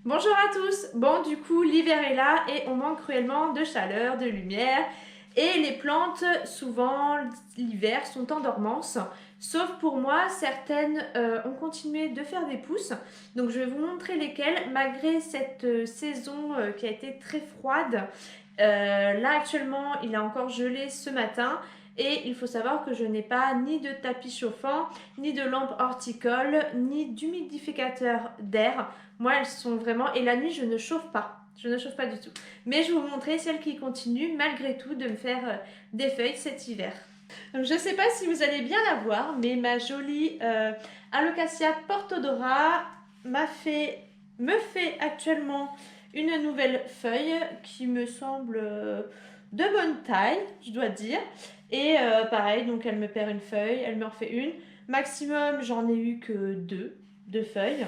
Bonjour à tous. Bon, du coup, l'hiver est là et on manque cruellement de chaleur, de lumière. Et les plantes, souvent, l'hiver, sont en dormance. Sauf pour moi, certaines ont continué de faire des pousses. Donc, je vais vous montrer lesquelles, malgré cette saison qui a été très froide. Là, actuellement, il a encore gelé ce matin. Et il faut savoir que je n'ai pas ni de tapis chauffant, ni de lampe horticole, ni d'humidificateur d'air. Moi, elles sont vraiment... Et la nuit, je ne chauffe pas. Je ne chauffe pas du tout. Mais je vais vous montrer celles qui continuent, malgré tout, de me faire des feuilles cet hiver. Donc, je ne sais pas si vous allez bien la voir, mais ma jolie Alocasia Portodora me fait actuellement une nouvelle feuille qui me semble de bonne taille, je dois dire. Et pareil, donc elle me perd une feuille, elle me refait une. Maximum, j'en ai eu que deux feuilles.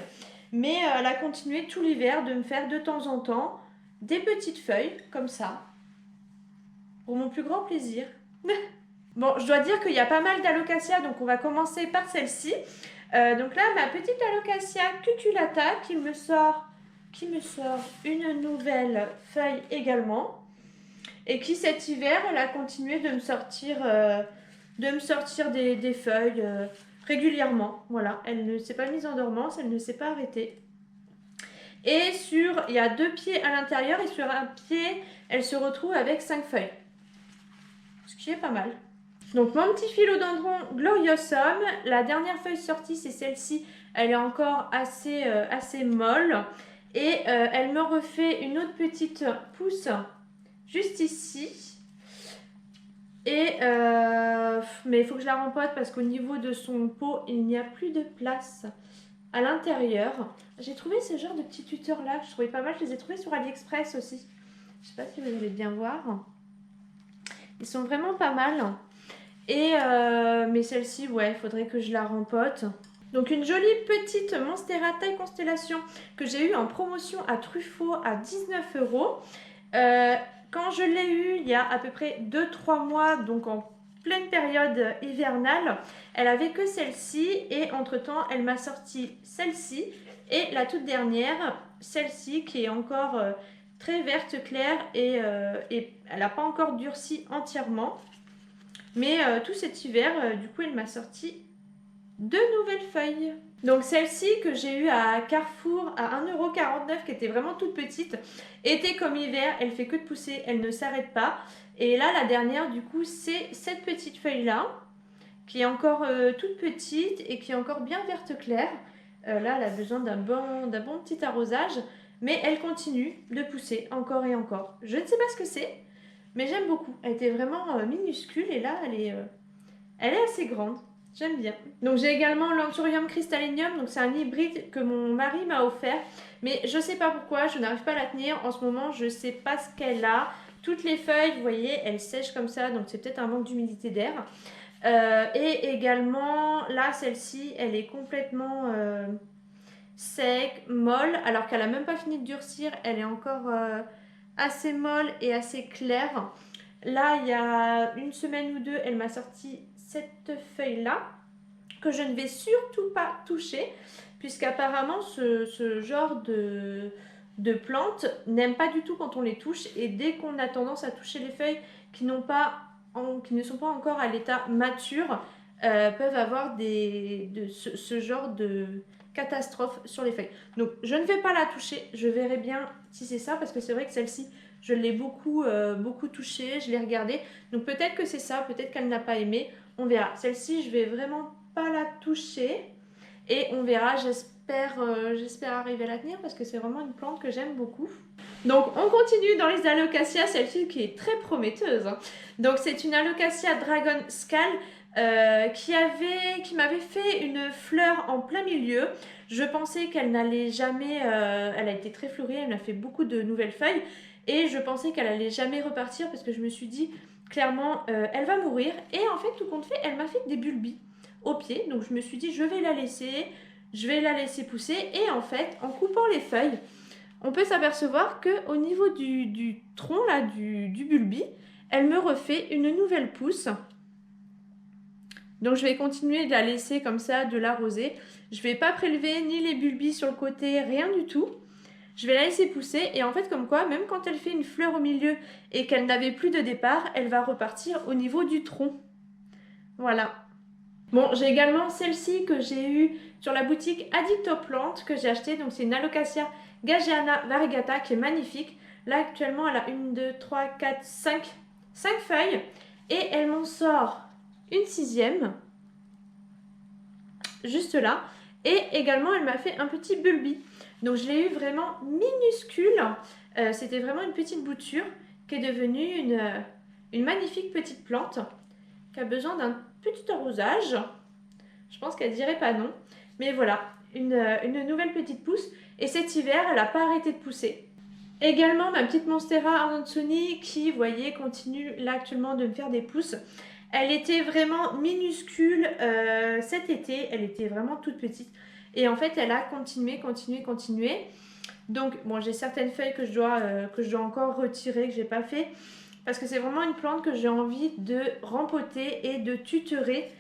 Mais elle a continué tout l'hiver de me faire de temps en temps des petites feuilles comme ça, pour mon plus grand plaisir. Bon, je dois dire qu'il y a pas mal d'alocasia, donc on va commencer par celle-ci. Donc là, ma petite alocasia cuculata qui me sort une nouvelle feuille également. Et qui cet hiver, elle a continué de me sortir des feuilles régulièrement. Voilà, elle ne s'est pas mise en dormance, elle ne s'est pas arrêtée. Et il y a 2 pieds à l'intérieur et sur un pied, elle se retrouve avec 5 feuilles. Ce qui est pas mal. Donc mon petit philodendron gloriosum, la dernière feuille sortie c'est celle-ci, elle est encore assez molle. Et elle me refait une autre petite pousse juste ici. Mais il faut que je la rempote parce qu'au niveau de son pot, il n'y a plus de place à l'intérieur. J'ai trouvé ce genre de petits tuteurs là, je trouvais pas mal, je les ai trouvés sur AliExpress aussi. Je sais pas si vous allez bien voir. Ils sont vraiment pas mal. Mais celle-ci, ouais, il faudrait que je la rempote. Donc une jolie petite Monstera taille constellation que j'ai eue en promotion à Truffaut à 19 €. Quand je l'ai eue il y a à peu près 2-3 mois, donc en pleine période hivernale, elle avait que celle-ci et entre-temps, elle m'a sorti celle-ci et la toute dernière, celle-ci qui est encore très verte claire et elle n'a pas encore durci entièrement. Mais tout cet hiver, du coup, elle m'a sorti 2 nouvelles feuilles. Donc celle-ci que j'ai eue à Carrefour à 1,49 € qui était vraiment toute petite, été comme hiver, elle fait que de pousser, elle ne s'arrête pas. Et là la dernière du coup c'est cette petite feuille là qui est encore toute petite et qui est encore bien verte claire. Là elle a besoin d'un bon petit arrosage, mais elle continue de pousser encore et encore. Je ne sais pas ce que c'est, mais j'aime beaucoup. Elle était vraiment minuscule et là elle est assez grande. J'aime bien. Donc j'ai également l'Anthurium crystallinium, donc c'est un hybride que mon mari m'a offert, mais je sais pas pourquoi, je n'arrive pas à la tenir. En ce moment, je sais pas ce qu'elle a. Toutes les feuilles, vous voyez, elles sèchent comme ça, donc c'est peut-être un manque d'humidité d'air. Et également, là, celle-ci, elle est complètement sec, molle, alors qu'elle a même pas fini de durcir. Elle est encore assez molle et assez claire. Là, il y a une semaine ou deux, elle m'a sorti cette feuille-là, que je ne vais surtout pas toucher, puisqu'apparemment, ce genre de plantes n'aime pas du tout quand on les touche, et dès qu'on a tendance à toucher les feuilles qui ne sont pas encore à l'état mature, peuvent avoir ce genre de catastrophe sur les feuilles. Donc, je ne vais pas la toucher, je verrai bien si c'est ça, parce que c'est vrai que celle-ci, je l'ai beaucoup touchée, je l'ai regardée. Donc peut-être que c'est ça, peut-être qu'elle n'a pas aimé. On verra. Celle-ci, je vais vraiment pas la toucher. Et on verra, j'espère arriver à la tenir parce que c'est vraiment une plante que j'aime beaucoup. Donc on continue dans les Alocasia, celle-ci qui est très prometteuse. Donc c'est une Alocasia Dragon Skull qui m'avait fait une fleur en plein milieu. Je pensais qu'elle n'allait jamais... elle a été très fleurie, elle m'a fait beaucoup de nouvelles feuilles. Et je pensais qu'elle allait jamais repartir parce que je me suis dit, clairement, elle va mourir. Et en fait, tout compte fait, elle m'a fait des bulbis au pied. Donc je me suis dit, je vais la laisser pousser. Et en fait, en coupant les feuilles, on peut s'apercevoir qu'au niveau du tronc, là, du bulbi, elle me refait une nouvelle pousse. Donc je vais continuer de la laisser comme ça, de l'arroser. Je ne vais pas prélever ni les bulbis sur le côté, rien du tout. Je vais la laisser pousser et en fait comme quoi, même quand elle fait une fleur au milieu et qu'elle n'avait plus de départ, elle va repartir au niveau du tronc. Voilà. Bon, j'ai également celle-ci que j'ai eue sur la boutique Addictoplantes que j'ai achetée. Donc c'est une Alocasia Gageana variegata qui est magnifique. Là actuellement elle a 1, 2, 3, 4, 5 feuilles et elle m'en sort une 6e juste là. Et également elle m'a fait un petit bulbi. Donc je l'ai eu vraiment minuscule. C'était vraiment une petite bouture qui est devenue une magnifique petite plante qui a besoin d'un petit arrosage. Je pense qu'elle dirait pas non. Mais voilà, une nouvelle petite pousse. Et cet hiver, elle n'a pas arrêté de pousser. Également, ma petite Monstera Arnaudtsoni qui, vous voyez, continue là actuellement de me faire des pousses. Elle était vraiment minuscule cet été. Elle était vraiment toute petite. Et en fait, elle a continué. Donc, bon, j'ai certaines feuilles que je dois encore retirer, que j'ai pas fait. Parce que c'est vraiment une plante que j'ai envie de rempoter et de tutorer.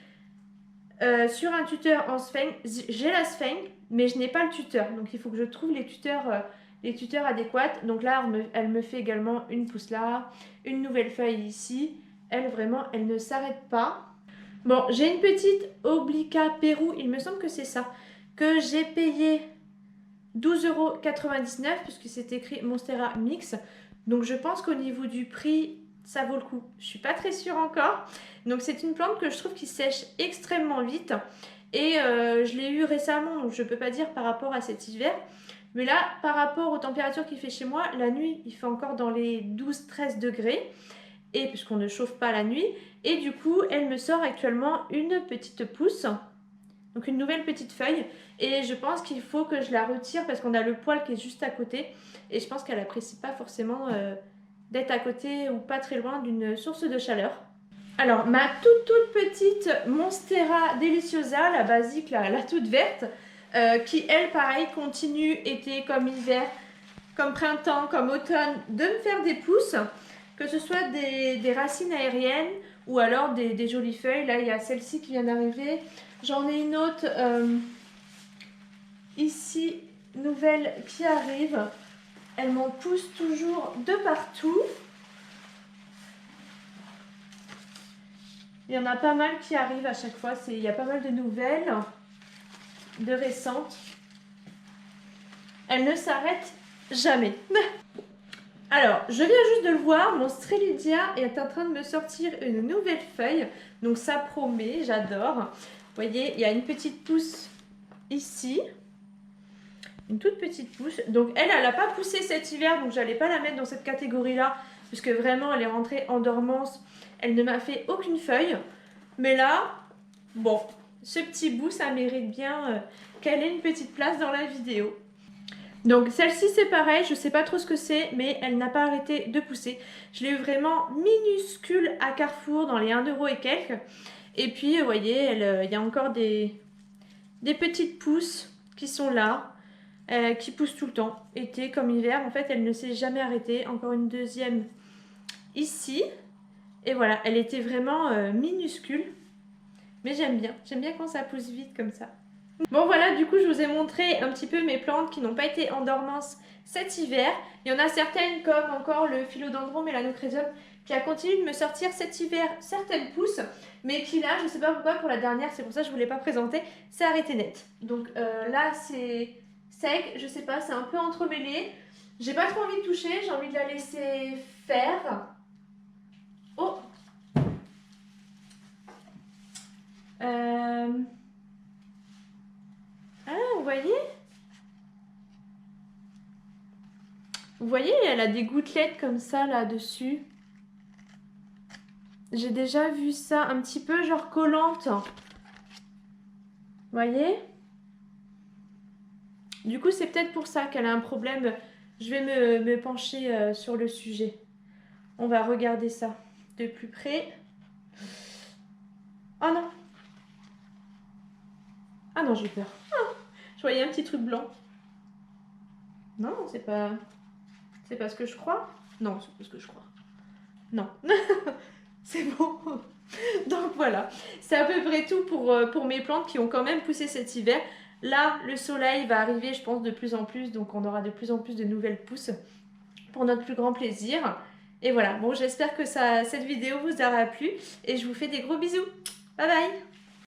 Sur un tuteur en sphène, j'ai la sphène, mais je n'ai pas le tuteur. Donc il faut que je trouve les tuteurs adéquats. Donc là, elle me fait également une pousse là, une nouvelle feuille ici. Elle, vraiment, elle ne s'arrête pas. Bon, j'ai une petite Oblica Pérou, il me semble que c'est ça, que j'ai payé 12,99 € puisque c'est écrit Monstera Mix. Donc je pense qu'au niveau du prix, ça vaut le coup. Je suis pas très sûre encore. Donc c'est une plante que je trouve qui sèche extrêmement vite. Et je l'ai eu récemment, donc je peux pas dire par rapport à cet hiver. Mais là, par rapport aux températures qu'il fait chez moi, la nuit, il fait encore dans les 12-13 degrés. Et puisqu'on ne chauffe pas la nuit. Et du coup, elle me sort actuellement une petite pousse. Donc une nouvelle petite feuille. Et je pense qu'il faut que je la retire parce qu'on a le poil qui est juste à côté. Et je pense qu'elle n'apprécie pas forcément d'être à côté ou pas très loin d'une source de chaleur. Alors, ma toute petite Monstera Deliciosa, la basique, la toute verte, qui elle, pareil, continue été comme hiver, comme printemps, comme automne, de me faire des pousses, que ce soit des racines aériennes ou alors des jolies feuilles. Là, il y a celle-ci qui vient d'arriver. J'en ai une autre ici, nouvelle, qui arrive. Elle m'en pousse toujours de partout. Il y en a pas mal qui arrivent à chaque fois. Il y a pas mal de nouvelles, de récentes. Elle ne s'arrête jamais. Alors, je viens juste de le voir, mon Strelitzia est en train de me sortir une nouvelle feuille. Donc ça promet, j'adore. Vous voyez, il y a une petite pousse ici. Une toute petite pousse. Donc elle n'a pas poussé cet hiver, donc j'allais pas la mettre dans cette catégorie-là. Puisque vraiment, elle est rentrée en dormance. Elle ne m'a fait aucune feuille. Mais là, bon, ce petit bout, ça mérite bien qu'elle ait une petite place dans la vidéo. Donc celle-ci c'est pareil, je sais pas trop ce que c'est, mais elle n'a pas arrêté de pousser. Je l'ai eu vraiment minuscule à Carrefour dans les 1 € et quelques. Et puis vous voyez, il y a encore des petites pousses qui sont là, qui poussent tout le temps, été comme hiver. En fait, elle ne s'est jamais arrêtée. Encore une deuxième ici. Et voilà, elle était vraiment minuscule. Mais j'aime bien quand ça pousse vite comme ça. Bon voilà, du coup je vous ai montré un petit peu mes plantes qui n'ont pas été en dormance cet hiver. Il y en a certaines comme encore le Philodendron Melanocrysum qui a continué de me sortir cet hiver certaines pousses, mais qui là, je ne sais pas pourquoi, pour la dernière, c'est pour ça que je ne vous l'ai pas présenté, c'est arrêté net. Donc là c'est sec, je sais pas, c'est un peu entremêlé. J'ai pas trop envie de toucher, j'ai envie de la laisser faire. Oh Ah, vous voyez? Vous voyez, elle a des gouttelettes comme ça là-dessus. J'ai déjà vu ça un petit peu genre collante. Vous voyez? Du coup, c'est peut-être pour ça qu'elle a un problème. Je vais me pencher sur le sujet. On va regarder ça de plus près. Oh non! Ah non, j'ai peur. Ah, je voyais un petit truc blanc. Non, c'est pas ce que je crois. Non, c'est pas ce que je crois. Non. C'est bon. Donc voilà, c'est à peu près tout pour mes plantes qui ont quand même poussé cet hiver. Là, le soleil va arriver, je pense, de plus en plus, donc on aura de plus en plus de nouvelles pousses pour notre plus grand plaisir. Et voilà, bon, j'espère que cette vidéo vous aura plu et je vous fais des gros bisous. Bye bye!